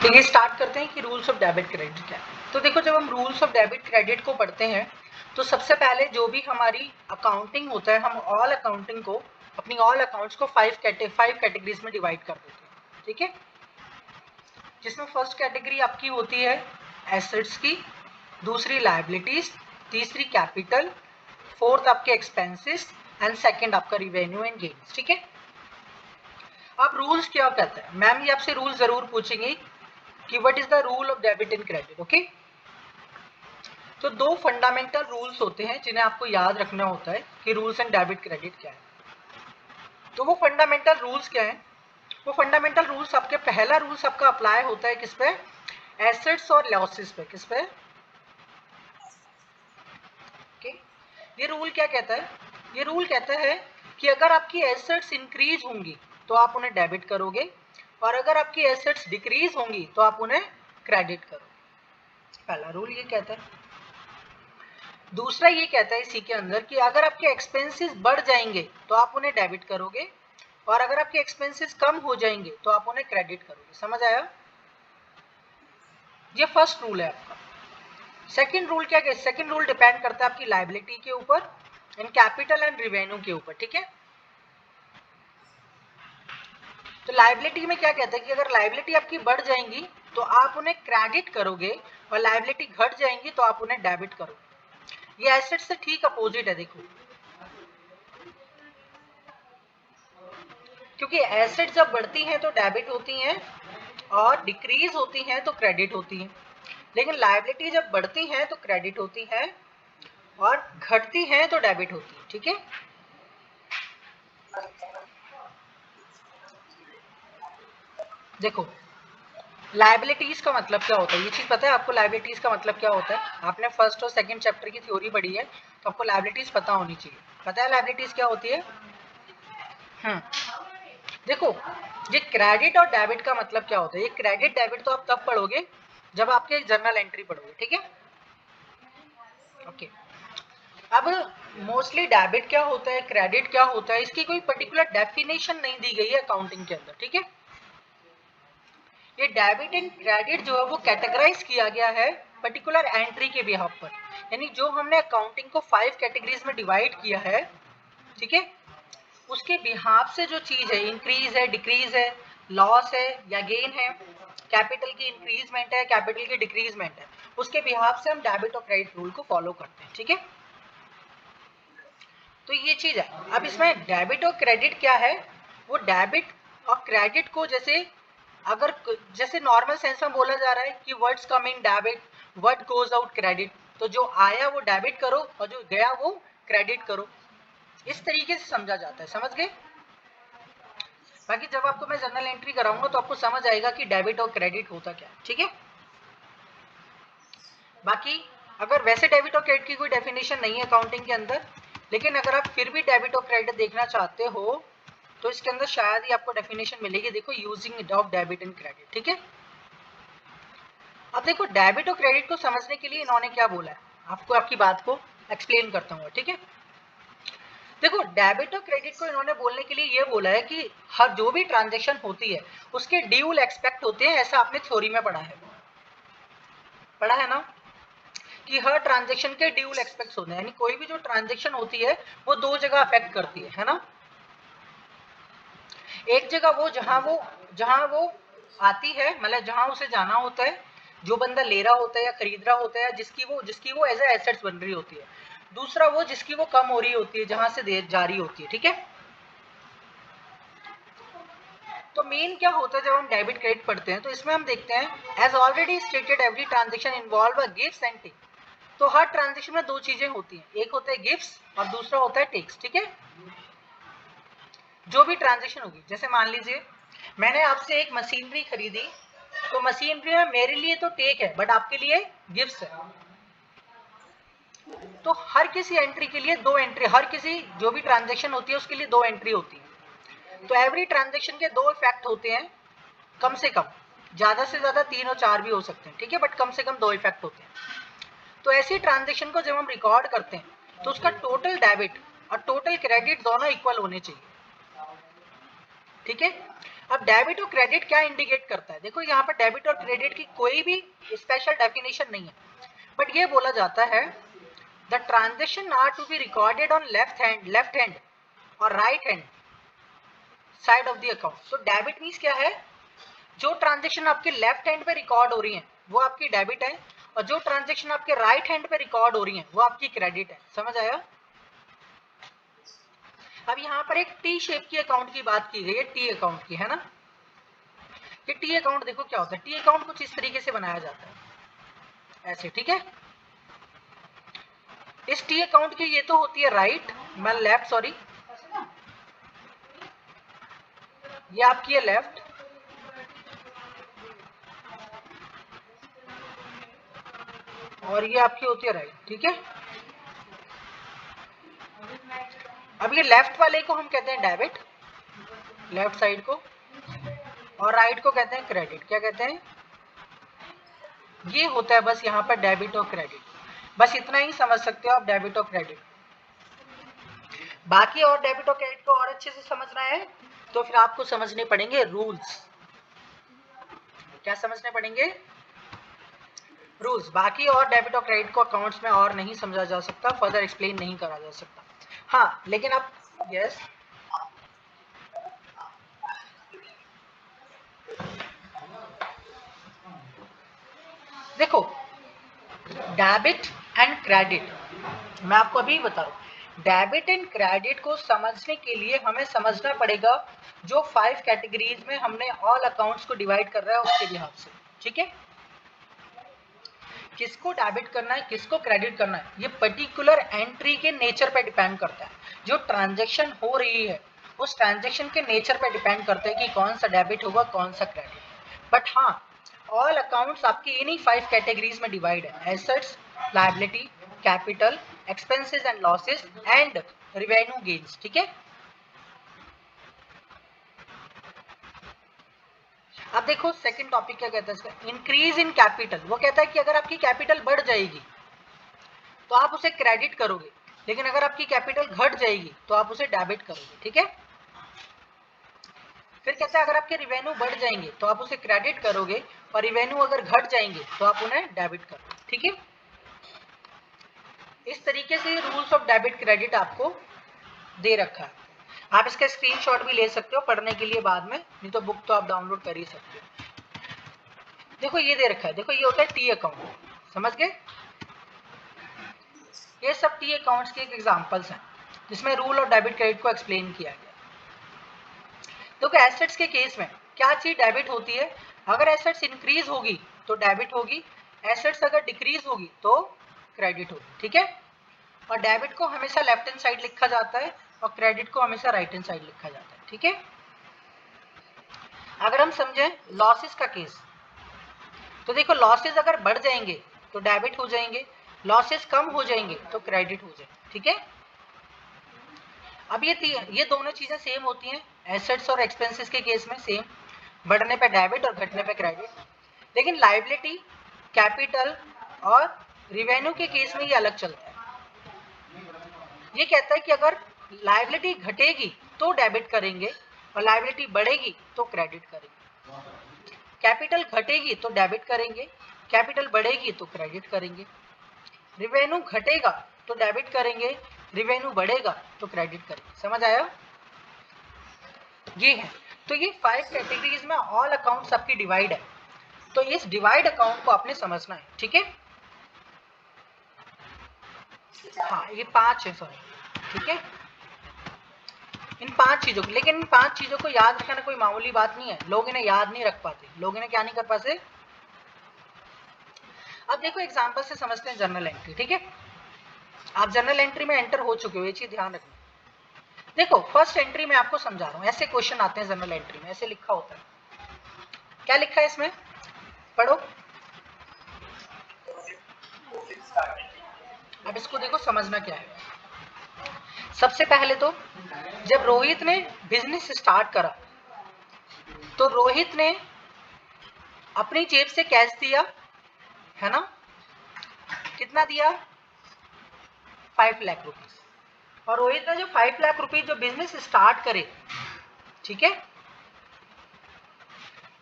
तो ये स्टार्ट करते हैं कि रूल्स ऑफ डेबिट क्रेडिट क्या है। तो देखो, जब हम रूल्स ऑफ डेबिट क्रेडिट को पढ़ते हैं तो सबसे पहले जो भी हमारी अकाउंटिंग होता है, हम ऑल अकाउंटिंग को, अपनी ऑल अकाउंट्स को 5 कैटेगरीज में डिवाइड कर देते हैं, ठीक है। जिसमें फर्स्ट कैटेगरी आपकी होती है एसेट्स की, दूसरी लायबिलिटीज, तीसरी कैपिटल, फोर्थ आपके एक्सपेंसेस एंड सेकंड आपका रिवेन्यू एंड गेन्स, ठीक है। अब रूल्स क्या कहते हैं, मैम ये आपसे रूल जरूर पूछेंगे कि what is the rule of debit and credit, okay. तो दो फंडामेंटल रूल्स होते हैं जिन्हें आपको याद रखना होता है कि रूल्स एंड डेबिट क्रेडिट क्या है। तो वो फंडामेंटल रूल्स क्या है? वो फंडामेंटल रूल्स आपके, पहला रूल्स आपका अप्लाई होता है किस पे? एसेट्स और लॉसेस पे। किस पे? ओके। ये रूल क्या कहता है? ये रूल कहता है कि अगर आपकी एसेट्स इंक्रीज होंगी तो आप उन्हें डेबिट करोगे, और अगर आपकी एसेट्स डिक्रीज होंगी तो आप उन्हें क्रेडिट करोगे। पहला रूल ये कहता है। दूसरा ये कहता है इसी के अंदर कि अगर आपके एक्सपेंसेस बढ़ जाएंगे तो आप उन्हें डेबिट करोगे, और अगर आपके एक्सपेंसेस कम हो जाएंगे तो आप उन्हें क्रेडिट करोगे। समझ आया? ये फर्स्ट रूल है आपका। सेकंड रूल क्या है? सेकंड रूल डिपेंड करता है आपकी लायबिलिटी के ऊपर एंड कैपिटल एंड रिवेन्यू के ऊपर, ठीक है। तो लायबिलिटी में क्या कहता है कि अगर लायबिलिटी आपकी बढ़ जाएंगी तो आप उन्हें क्रेडिट करोगे, और लायबिलिटी घट जाएंगी तो आप उन्हें डेबिट करोगे। ये एसेट से ठीक अपोजिट है, देखो। क्योंकि एसेट जब बढ़ती हैं तो डेबिट होती हैं, और डिक्रीज होती हैं तो क्रेडिट होती हैं। लेकिन लायबिलिटी जब बढ़ती हैं तो क्रेडिट होती हैं, और घटती हैं तो डेबिट होती है, ठीक है। देखो, लायबिलिटीज का मतलब क्या होता है, ये चीज पता है आपको? लायबिलिटीज का मतलब क्या होता है? आपने फर्स्ट और सेकंड चैप्टर की थ्योरी पढ़ी है तो आपको लायबिलिटीज पता होनी चाहिए। पता है लायबिलिटीज क्या होती है? देखो, ये क्रेडिट और डेबिट का मतलब क्या होता है? ये क्रेडिट डेबिट तो आप तब पढ़ोगे जब आपके जर्नल एंट्री पढ़ोगे, ठीक है। ओके। अब मोस्टली डेबिट क्या होता है, क्रेडिट क्या होता है, इसकी कोई पर्टिकुलर डेफिनेशन नहीं दी गई है अकाउंटिंग के अंदर, ठीक है। ये डेबिट एंड क्रेडिट जो है वो कैटेगराइज किया गया है पर्टिकुलर एंट्री के बिहाफ पर। यानी जो हमने अकाउंटिंग को 5 कैटेगरीज में डिवाइड किया है, ठीक है, उसके बिहाफ से जो चीज है, इंक्रीज है, डिक्रीज है, लॉस है या गेन है, कैपिटल की इंक्रीजमेंट है, कैपिटल की डिक्रीजमेंट है, उसके बिहाफ से हम डेबिट और क्रेडिट रूल को फॉलो करते हैं, ठीक है। तो ये चीज है। अब इसमें डेबिट और क्रेडिट क्या है? वो डेबिट और क्रेडिट को जैसे, अगर जैसे नॉर्मल सेंस में बोला जा रहा है कि words come in debit, what goes out credit, तो जो आया वो डेबिट करो और जो गया वो क्रेडिट करो, इस तरीके से समझा जाता है। समझ गए? बाकी जब आपको मैं जर्नल एंट्री कराऊंगा तो आपको समझ आएगा कि डेबिट और क्रेडिट होता क्या है, ठीक है। बाकी अगर वैसे डेबिट और क्रेडिट की कोई डेफिनेशन नहीं है अकाउंटिंग के अंदर, लेकिन अगर आप फिर भी डेबिट और क्रेडिट देखना चाहते हो तो इसके अंदर शायद ही आपको डेफिनेशन मिलेगी। देखो, using of debit and credit, ठीक है। अब देखो, डेबिट और क्रेडिट को समझने के लिए इन्होंने क्या बोला है, आपको आपकी बात को एक्सप्लेन करता हूँ, ठीक है। देखो, डेबिट और क्रेडिट को इन्होंने बोलने के लिए ये बोला है कि हर जो भी ट्रांजेक्शन होती है उसके ड्यूल एक्सपेक्ट होते हैं, ऐसा आपने थ्योरी में पढ़ा है ना, कि हर ट्रांजेक्शन के ड्यूल एक्सपेक्ट्स होते हैं। यानी कोई भी जो ट्रांजेक्शन होती है वो दो जगह अफेक्ट करती है ना। एक जगह जहां वो आती है, मतलब जहां उसे जाना होता है, जो बंदा ले रहा होता है या खरीद रहा होता है, जिसकी वो एज एसेट्स बन रही होती है। दूसरा वो जिसकी वो कम हो रही होती है, जहां से जा रही होती है, ठीक है। तो मेन क्या होता है जब हम डेबिट क्रेडिट पढ़ते हैं, तो इसमें हम देखते हैं as already stated every transaction involve a gifts and take. तो हर ट्रांजेक्शन में दो चीजें होती हैं, एक होता है गिफ्ट्स और दूसरा होता है टेक्स, ठीक है। जो भी ट्रांजेक्शन होगी, जैसे मान लीजिए मैंने आपसे एक मशीनरी खरीदी, तो मशीनरी में मेरे लिए तो टेक है बट आपके लिए गिफ्ट्स है। तो हर किसी एंट्री के लिए दो एंट्री, हर किसी जो भी ट्रांजेक्शन होती है उसके लिए दो एंट्री होती है। तो एवरी ट्रांजेक्शन के दो इफेक्ट होते हैं, कम से कम, ज्यादा से ज्यादा 3 और 4 भी हो सकते हैं, ठीक है, बट कम से कम दो इफेक्ट होते हैं। तो ऐसी ट्रांजेक्शन को जब हम रिकॉर्ड करते हैं तो उसका टोटल डेबिट और टोटल क्रेडिट दोनों इक्वल होने चाहिए, ठीक है। अब डेबिट और क्रेडिट क्या इंडिकेट करता है? देखो यहाँ पर डेबिट और क्रेडिट की कोई भी स्पेशल डेफिनेशन नहीं है, बट ये बोला जाता है the transaction are to be recorded on left hand और right hand side of the account. तो डेबिट मीन्स क्या है? जो ट्रांजेक्शन आपके लेफ्ट हैंड पे रिकॉर्ड हो रही है वो आपकी डेबिट है, और जो ट्रांजेक्शन आपके राइट हैंड पे रिकॉर्ड हो रही है वो आपकी क्रेडिट है। समझ आया? अब यहाँ पर एक टी शेप की अकाउंट की बात की गई है, टी अकाउंट की, है ना? ये टी अकाउंट देखो क्या होता है। टी अकाउंट कुछ इस तरीके से बनाया जाता है, ऐसे, ठीक है? इस टी अकाउंट की ये तो होती है राइट, मैं लेफ्ट, सॉरी, ये आपकी है लेफ्ट, और ये आपकी होती है राइट, ठीक है? अब ये लेफ्ट वाले को हम कहते हैं डेबिट, लेफ्ट साइड को, और राइट को कहते हैं क्रेडिट। क्या कहते हैं? ये होता है बस यहाँ पर डेबिट और क्रेडिट। बस इतना ही समझ सकते हो आप, डेबिट और क्रेडिट। बाकी और डेबिट और क्रेडिट को और अच्छे से समझना है तो फिर आपको समझने पड़ेंगे रूल्स। क्या समझने पड़ेंगे? रूल्स। बाकी और डेबिट और क्रेडिट को अकाउंट्स में और नहीं समझा जा सकता, फर्दर एक्सप्लेन नहीं करा जा सकता। हाँ, लेकिन अब यस, देखो डेबिट एंड क्रेडिट, मैं आपको अभी बता रहा हूँ, डेबिट एंड क्रेडिट को समझने के लिए हमें समझना पड़ेगा जो 5 कैटेगरीज में हमने ऑल अकाउंट्स को डिवाइड कर रहा है उसके लिहाज से, ठीक है? किसको डेबिट करना है, किसको क्रेडिट करना है, ये पर्टिकुलर एंट्री के नेचर पे डिपेंड करता है। जो ट्रांजैक्शन हो रही है उस ट्रांजैक्शन के नेचर पे डिपेंड करता है कि कौन सा डेबिट होगा, कौन सा क्रेडिट। बट हाँ, ऑल अकाउंट्स आपकी इन्हीं 5 कैटेगरीज में डिवाइड है, assets, liability, capital, expenses and losses and revenue gains, ठीक है? अब देखो सेकंड टॉपिक क्या कहता है इसका, इंक्रीज इन कैपिटल। वो कहता है कि अगर आपकी कैपिटल बढ़ जाएगी तो आप उसे क्रेडिट करोगे, लेकिन अगर आपकी कैपिटल घट जाएगी तो आप उसे डेबिट करोगे, ठीक है? फिर कहता है अगर आपके रिवेन्यू बढ़ जाएंगे तो आप उसे क्रेडिट करोगे, और रिवेन्यू अगर घट जाएंगे तो आप उन्हें डेबिट करोगे, ठीक है? इस तरीके से रूल्स ऑफ डेबिट क्रेडिट आपको दे रखा है। आप इसका स्क्रीनशॉट भी ले सकते हो पढ़ने के लिए बाद में, नहीं तो बुक तो आप डाउनलोड कर ही सकते हो। देखो ये दे रखा है, देखो ये होता है टी अकाउंट, समझ गए? ये सब टी अकाउंट्स के एग्जांपल्स हैं जिसमें रूल और डेबिट क्रेडिट को एक्सप्लेन किया गया। देखो एसेट्स के केस में क्या चीज डेबिट होती है? अगर एसेट्स इंक्रीज होगी तो डेबिट होगी, एसेट्स अगर डिक्रीज होगी तो क्रेडिट होगी, ठीक है? और डेबिट को हमेशा लेफ्ट हैंड साइड लिखा जाता है और क्रेडिट को हमेशा राइट हैंड साइड लिखा जाता है, ठीक है? अगर हम समझें लॉसेस का केस, तो देखो लॉसेस अगर बढ़ जाएंगे तो डेबिट हो जाएंगे, लॉसेस कम हो जाएंगे तो क्रेडिट हो जाएंगे, ठीक है? अब ये दोनों चीजें सेम होती हैं एसेट्स और एक्सपेंसेस के केस में, सेम, बढ़ने पे डेबिट और घटने पे क्रेडिट। लेकिन लायबिलिटी, कैपिटल और रिवेन्यू के केस में ये अलग चलता है। ये कहता है कि अगर लायबिलिटी घटेगी तो डेबिट करेंगे और लायबिलिटी बढ़ेगी तो क्रेडिट करेंगे। कैपिटल घटेगी तो डेबिट करेंगे, कैपिटल बढ़ेगी तो क्रेडिट करेंगे। रिवेन्यू घटेगा तो डेबिट करेंगे, रिवेन्यू बढ़ेगा तो क्रेडिट करेंगे। समझ आया? ये है। तो ये 5 कैटेगरीज में ऑल अकाउंट्स आपकी डिवाइड है, तो इस डिवाइड अकाउंट को आपने समझना है, ठीक है? हाँ, ये 5 है, सॉरी, ठीक है? इन 5 चीजों को, लेकिन इन 5 चीजों को याद रखना कोई मामूली बात नहीं है, लोग इन्हें याद नहीं रख पाते, लोग इन्हें क्या नहीं कर पाते। अब देखो एग्जांपल से समझते हैं जर्नल एंट्री, ठीक है? आप जर्नल एंट्री में एंटर हो चुके हो, ये चीज ध्यान रखना। देखो फर्स्ट एंट्री में आपको समझा रहा हूं, ऐसे क्वेश्चन आते हैं जर्नल एंट्री में, ऐसे लिखा होता है। क्या लिखा है इसमें? पढ़ो। अब इसको देखो समझना क्या है। सबसे पहले तो जब रोहित ने बिजनेस स्टार्ट करा तो रोहित ने अपनी जेब से कैश दिया, है ना? कितना दिया? 5 लाख रुपीज। और रोहित ने जो 5 लाख रुपीज जो बिजनेस स्टार्ट करे, ठीक है,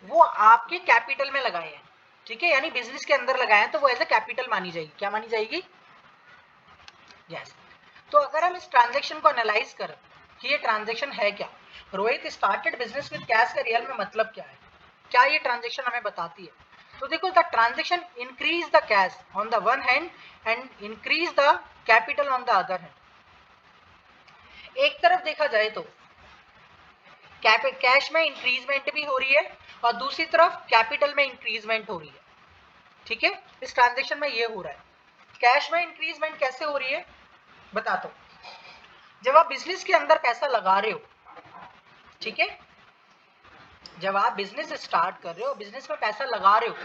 वो आपके कैपिटल में लगाए हैं, ठीक है, यानी बिजनेस के अंदर लगाए हैं, तो वो एज ए कैपिटल मानी जाएगी। क्या मानी जाएगी? यस। तो अगर हम इस ट्रांजेक्शन को एनालाइज करें कि ये ट्रांजेक्शन है क्या, Rohit started business with cash का रियल में मतलब क्या है, क्या ये ट्रांजेक्शन हमें बताती है? तो देखो, the transaction increase the cash on the one hand and increase the capital on the other hand. एक तरफ देखा जाए तो कैश में इंक्रीजमेंट भी हो रही है और दूसरी तरफ कैपिटल में इंक्रीजमेंट हो रही है, ठीक है। इस ट्रांजेक्शन में ये हो रहा है। कैश में इंक्रीजमेंट कैसे हो रही है बताता हूं। जब आप बिजनेस के अंदर पैसा लगा रहे हो, ठीक है, जब आप बिजनेस स्टार्ट कर रहे हो, बिजनेस में पैसा लगा रहे हो,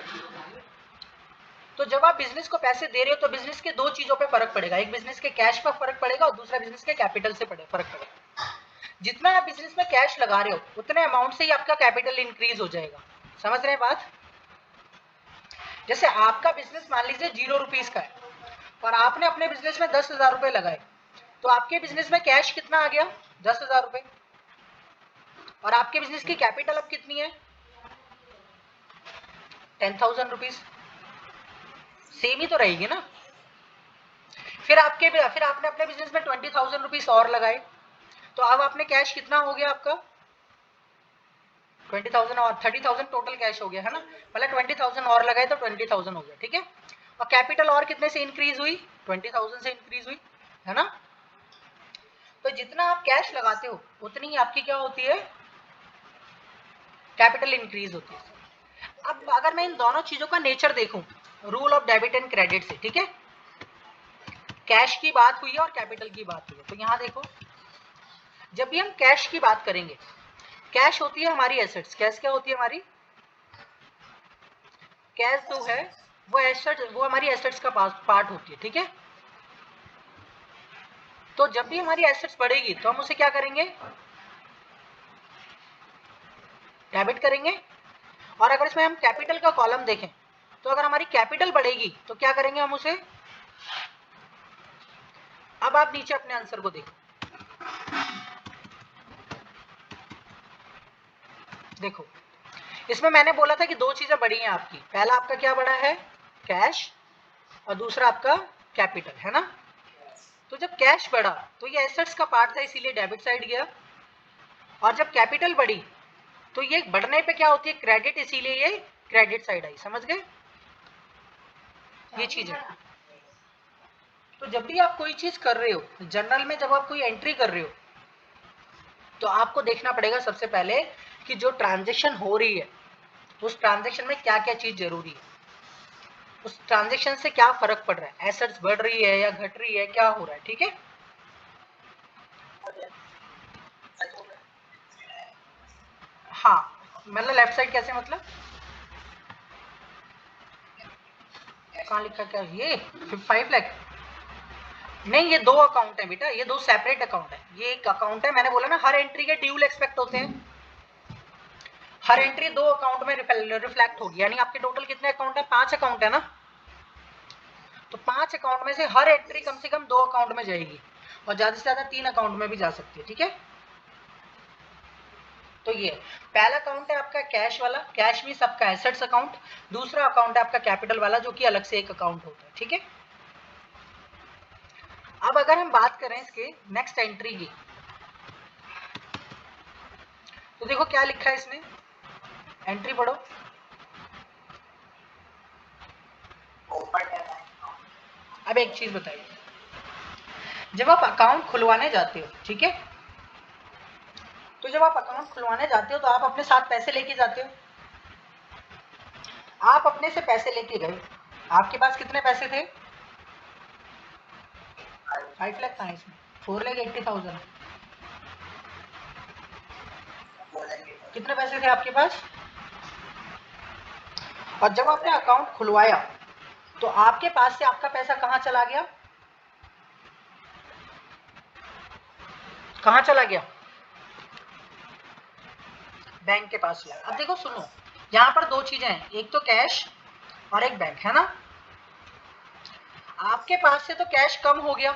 तो जब आप बिजनेस को पैसे दे रहे हो तो बिजनेस के दो चीजों पे फर्क पड़ेगा। एक बिजनेस के कैश पर फर्क पड़ेगा और दूसरा बिजनेस के कैपिटल से फर्क पड़ेगा। जितना आप बिजनेस में कैश लगा रहे हो उतने अमाउंट से ही आपका कैपिटल इंक्रीज हो जाएगा। समझ रहे हैं बात? जैसे आपका बिजनेस मान लीजिए 0 रुपीज का है और आपने अपने बिजनेस में 10,000 रुपए लगाए, तो आपके बिजनेस में कैश कितना आ गया? 10,000 रुपए। और आपके बिजनेस की कैपिटल अब कितनी है? 10,000 रुपीज। सेम ही तो रहेगी ना। फिर आपने अपने बिजनेस में 20,000 रुपीज और लगाए, तो अब आपने कैश कितना हो गया आपका? 20,000 और 30,000 टोटल कैश हो गया, है ना। मतलब 20,000 और लगाए तो 20,000 हो गया, ठीक है। और कैपिटल और कितने से इंक्रीज हुई? 20,000 से इंक्रीज हुई, है ना। तो जितना आप कैश लगाते हो उतनी ही आपकी क्या होती है? कैपिटल इंक्रीज होती है। अब अगर मैं इन दोनों चीजों का नेचर देखूं rule of debit and credit से, ठीक है, कैश की बात हुई है और कैपिटल की बात हुई है, तो यहां देखो, जब भी हम कैश की बात करेंगे, कैश होती है हमारी एसेट्स। कैश क्या होती है हमारी? कैश जो है वो एसेट, वो हमारी एसेट्स का पार्ट होती है, ठीक है। तो जब भी हमारी एसेट्स बढ़ेगी तो हम उसे क्या करेंगे? डेबिट करेंगे। और अगर इसमें हम कैपिटल का कॉलम देखें, तो अगर हमारी कैपिटल बढ़ेगी तो क्या करेंगे हम उसे? अब आप नीचे अपने आंसर को देखो, देखो इसमें मैंने बोला था कि दो चीजें बढ़ी हैं आपकी। पहला आपका क्या बढ़ा है? कैश। और दूसरा आपका कैपिटल, है ना। तो जब कैश बढ़ा तो ये एसेट्स का पार्ट था, इसीलिए डेबिट साइड गया। और जब कैपिटल बढ़ी तो ये बढ़ने पे क्या होती है? क्रेडिट, इसीलिए ये क्रेडिट साइड आई। समझ गए ये चीजें? तो जब भी आप कोई चीज कर रहे हो, जर्नल में जब आप कोई एंट्री कर रहे हो, तो आपको देखना पड़ेगा सबसे पहले कि जो ट्रांजेक्शन हो रही है उस ट्रांजेक्शन में क्या क्या चीज जरूरी है, उस ट्रांजेक्शन से क्या फर्क पड़ रहा है, एसेट्स बढ़ रही है या घट रही है, क्या हो रहा है, ठीक है। हाँ, मतलब लेफ्ट साइड कैसे, मतलब कहाँ लिखा? क्या ये 5 लाख? नहीं, ये दो अकाउंट है बेटा, ये दो सेपरेट अकाउंट है। ये एक अकाउंट है, मैंने बोला ना हर एंट्री के ड्यूल एक्सपेक्ट होते हैं। हर एंट्री दो अकाउंट में रिफ्लेक्ट होगी, यानी आपके टोटल कितने अकाउंट है? 5 अकाउंट है ना। तो 5 अकाउंट में से हर एंट्री कम से कम 2 अकाउंट में जाएगी और ज्यादा से ज्यादा 3 अकाउंट में भी जा सकती है, ठीक है। तो ये पहला अकाउंट है आपका कैश वाला, कैश भी सबका एसेट्स अकाउंट। दूसरा अकाउंट है आपका कैपिटल वाला, जो कि अलग से एक अकाउंट होता है, ठीक है। अब अगर हम बात करें इसके नेक्स्ट एंट्री की, तो देखो क्या लिखा है इसमें, एंट्री पढ़ो। अब एक चीज बताइए, जब आप अकाउंट खुलवाने जाते हो, ठीक है, तो जब आप अकाउंट खुलवाने जाते हो तो आप अपने साथ पैसे लेके जाते हो। आप अपने से पैसे लेके गए, आपके पास कितने पैसे थे? 5 लाख था इसमें, 4,80,000। कितने पैसे थे आपके पास? और जब आपने अकाउंट खुलवाया तो आपके पास से आपका पैसा कहां चला गया? कहां चला गया? बैंक के पास गया। अब देखो सुनो, यहाँ पर दो चीजें हैं, एक तो कैश और एक बैंक, है ना। आपके पास से तो कैश कम हो गया,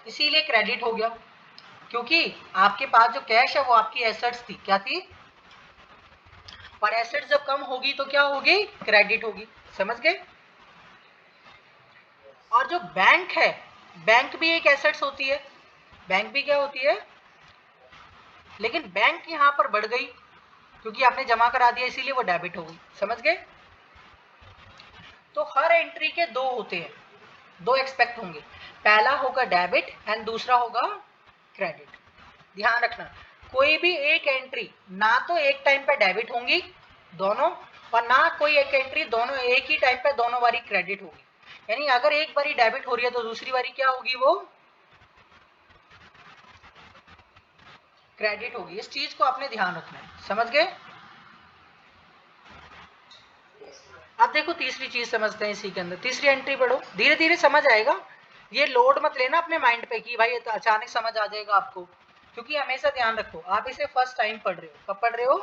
इसीलिए क्रेडिट हो गया, क्योंकि आपके पास जो कैश है वो आपकी एसेट्स थी। क्या थी? और एसेट जब कम होगी तो क्या होगी, क्रेडिट होगी। समझ गए। और जो बैंक है, बैंक भी एक एसेट्स होती है, बैंक भी क्या होती है, लेकिन बैंक यहां पर बढ़ गई क्योंकि आपने जमा करा दिया इसीलिए वो डेबिट हो गई। समझ गए। तो हर एंट्री के दो होते हैं, दो एक्सपेक्ट होंगे, पहला होगा डेबिट एंड दूसरा होगा क्रेडिट। ध्यान रखना, कोई भी एक एंट्री ना तो एक टाइम पे डेबिट होंगी दोनों, और ना कोई एक एंट्री दोनों एक ही टाइम पे दोनों बारी क्रेडिट होगी। यानी अगर एक बारी डेबिट हो रही है तो दूसरी बारी क्या होगी, वो क्रेडिट होगी। इस चीज को आपने ध्यान रखना है। समझ गए। अब देखो तीसरी चीज समझते हैं इसी के अंदर। तीसरी एंट्री पढ़ो, धीरे धीरे समझ आएगा, ये लोड मत लेना अपने माइंड पे कि भाई ये तो अचानक समझ आ जाएगा आपको, क्योंकि हमेशा ध्यान रखो आप इसे फर्स्ट टाइम पढ़ रहे हो। कब पढ़ रहे हो,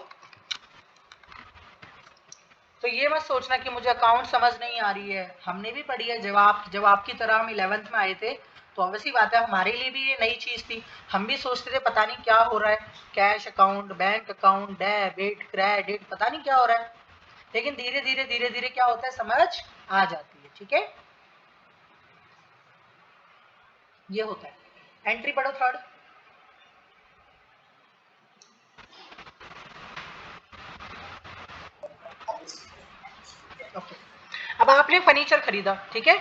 तो ये मत सोचना कि मुझे अकाउंट समझ नहीं आ रही है। हमने भी पढ़ी है, जब आपकी तरह हम 11th में आए थे तो ऑब्वियसली बात है हमारे लिए भी ये नई चीज थी। हम भी सोचते थे पता नहीं क्या हो रहा है, cash account, bank account, debit, credit, पता नहीं क्या हो रहा है। लेकिन धीरे धीरे क्या होता है, समझ आ जाती है। ठीक है, ये होता है। एंट्री पढ़ो थर्ड। ओके, अब आपने फर्नीचर खरीदा, ठीक है।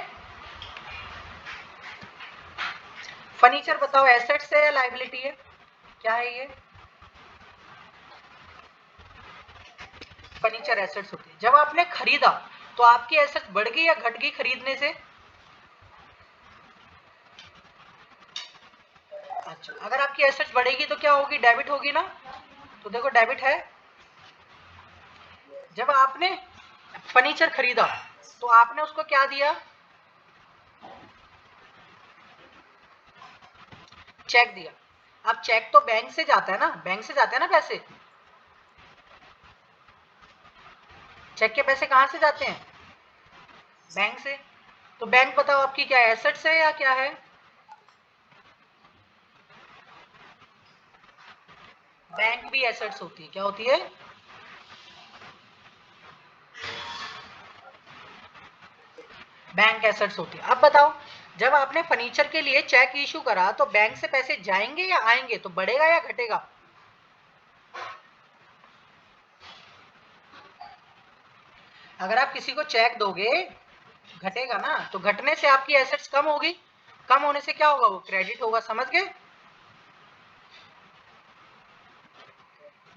फर्नीचर बताओ एसेट्स है या लायबिलिटी है, क्या है ये, फर्नीचर एसेट्स होती है। जब आपने खरीदा तो आपकी एसेट्स बढ़ गई या घट गई खरीदने से, अच्छा अगर आपकी एसेट्स बढ़ेगी तो क्या होगी, डेबिट होगी ना। तो देखो डेबिट है। जब आपने फर्नीचर खरीदा तो आपने उसको क्या दिया, चेक दिया। अब चेक तो बैंक से जाता है ना, बैंक से जाते हैं ना पैसे, चेक के पैसे कहां से जाते हैं, बैंक से। तो बैंक बताओ आपकी क्या एसेट्स है या क्या है, बैंक भी एसेट्स होती है। क्या होती है, बैंक एसेट्स होती है। अब बताओ जब आपने फर्नीचर के लिए चेक इशू करा तो बैंक से पैसे जाएंगे या आएंगे, तो बढ़ेगा या घटेगा, अगर आप किसी को चेक दोगे घटेगा ना, तो घटने से आपकी एसेट्स कम होगी, कम होने से क्या होगा, वो क्रेडिट होगा। समझ गए।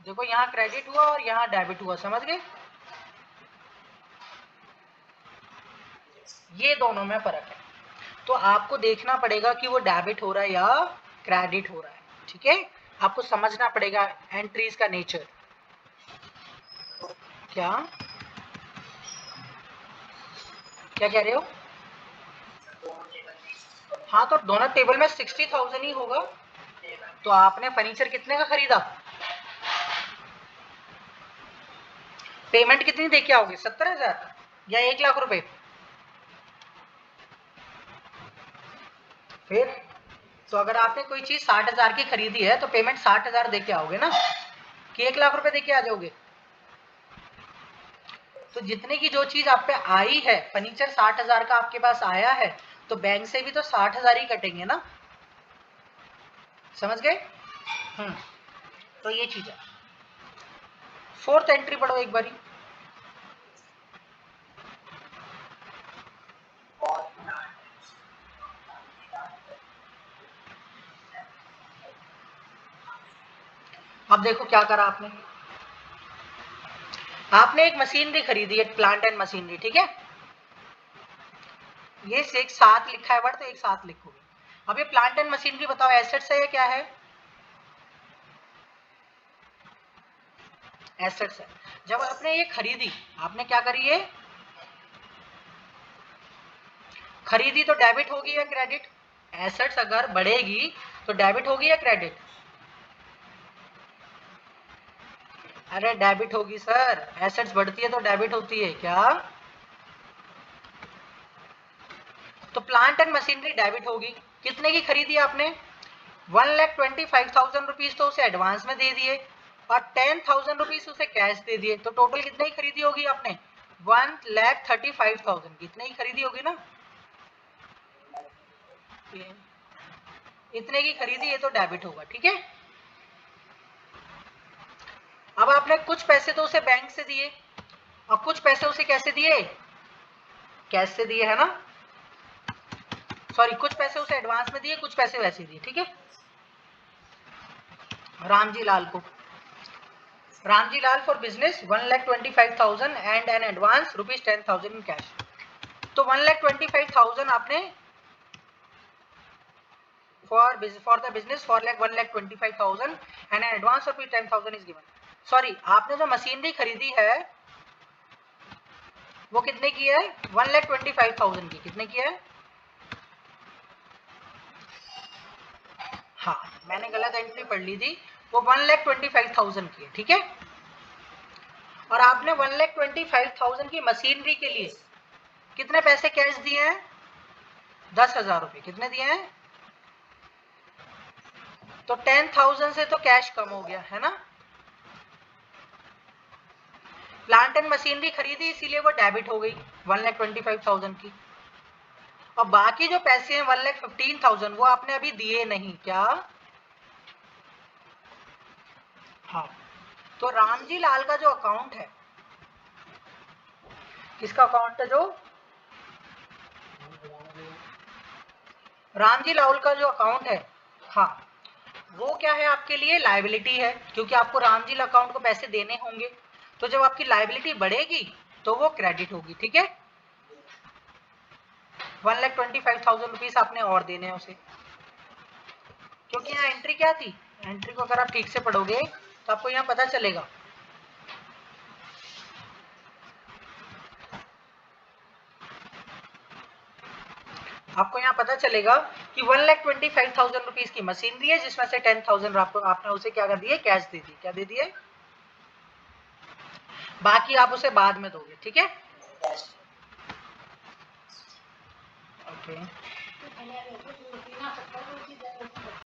देखो यहाँ क्रेडिट हुआ और यहाँ डेबिट हुआ। समझ गए, ये दोनों में फर्क है। तो आपको देखना पड़ेगा कि वो डेबिट हो रहा है या क्रेडिट हो रहा है। ठीक है, आपको समझना पड़ेगा एंट्रीज का नेचर। क्या क्या कह रहे हो, हाँ तो दोनों टेबल में 60,000 ही होगा। तो आपने फर्नीचर कितने का खरीदा, पेमेंट कितनी दे के आओगे, 70,000 या 1 लाख रुपए, फिर तो अगर आपने कोई चीज 60,000 की खरीदी है तो पेमेंट 60,000 दे के आओगे ना, कि 1 लाख रुपए दे के आ जाओगे। तो जितने की जो चीज आप पे आई है, फर्नीचर 60,000 का आपके पास आया है, तो बैंक से भी तो 60,000 ही कटेंगे ना। समझ गए। तो ये चीज है। फोर्थ एंट्री पढ़ो एक बारी। अब देखो क्या करा आपने, आपने एक मशीनरी खरीदी है, प्लांट एंड मशीनरी, ठीक है। ये एक साथ लिखा है वर्ड तो एक साथ लिखोगे। अब ये प्लांट एंड मशीनरी बताओ एसेट्स है या क्या है, एसेट्स है। जब आपने ये खरीदी, आपने क्या करी है, खरीदी तो डेबिट होगी या क्रेडिट, एसेट्स अगर बढ़ेगी तो डेबिट होगी या क्रेडिट, अरे डेबिट होगी सर, एसेट्स बढ़ती है तो डेबिट होती है क्या। तो प्लांट एंड मशीनरी डेबिट होगी। कितने की खरीदी आपने, 1,25,000 रुपीज तो उसे एडवांस में दे दिए, और 10,000 रुपीज उसे कैश दे दिए, तो टोटल कितने की खरीदी होगी आपने? 1,35,000 की इतने की खरीदी होगी ना, इतने की खरीदी, ये तो डेबिट होगा। ठीक है, अब आपने कुछ पैसे तो उसे बैंक से दिए और कुछ पैसे उसे कैसे दिए? कैश से दिए, है ना? सॉरी, कुछ पैसे उसे एडवांस में दिए, कुछ पैसे वैसे दिए। ठीक है, रामजी लाल को, Ramji Lal for business 1,25,000 and an advance ₹10,000 in cash. तो 1,25,000 आपने for the business 1,25,000 and an advance ₹10,000 is given. Sorry, आपने जो मशीनरी खरीदी है वो कितने की है? 1,25,000 की। कितने की है? हाँ, मैंने गलत एंट्री पढ़ ली थी, वो 1,25,000 की है। ठीक है, और आपने 1,25,000 की मशीनरी के लिए कितने पैसे कैश दिए हैं? 10,000 रुपए। कितने दिए हैं? तो 10,000 से तो कैश कम हो गया, है ना? प्लांट एंड मशीनरी खरीदी इसीलिए वो डेबिट हो गई 1,25,000 की। और बाकी जो पैसे हैं 1,15,000 वो आपने अभी दिए नहीं, क्या? हाँ, तो रामजी लाल का जो अकाउंट है, किसका अकाउंट है? जो रामजी लाल का जो अकाउंट है, हाँ, वो क्या है आपके लिए? लायबिलिटी है, क्योंकि आपको रामजी अकाउंट को पैसे देने होंगे। तो जब आपकी लायबिलिटी बढ़ेगी तो वो क्रेडिट होगी। ठीक है, 1,25,000 रुपीज आपने और देने हैं उसे, क्योंकि यहाँ एंट्री क्या थी? एंट्री को अगर आप ठीक से पढ़ोगे तो आपको यहाँ पता चलेगा, आपको यहाँ पता चलेगा कि 1,25,000 रुपीज की मशीनरी है, जिसमें से 10,000 आपने उसे क्या कर दिए? कैश दे दी। क्या दे दिए? बाकी आप उसे बाद में दोगे। ठीक है, ओके।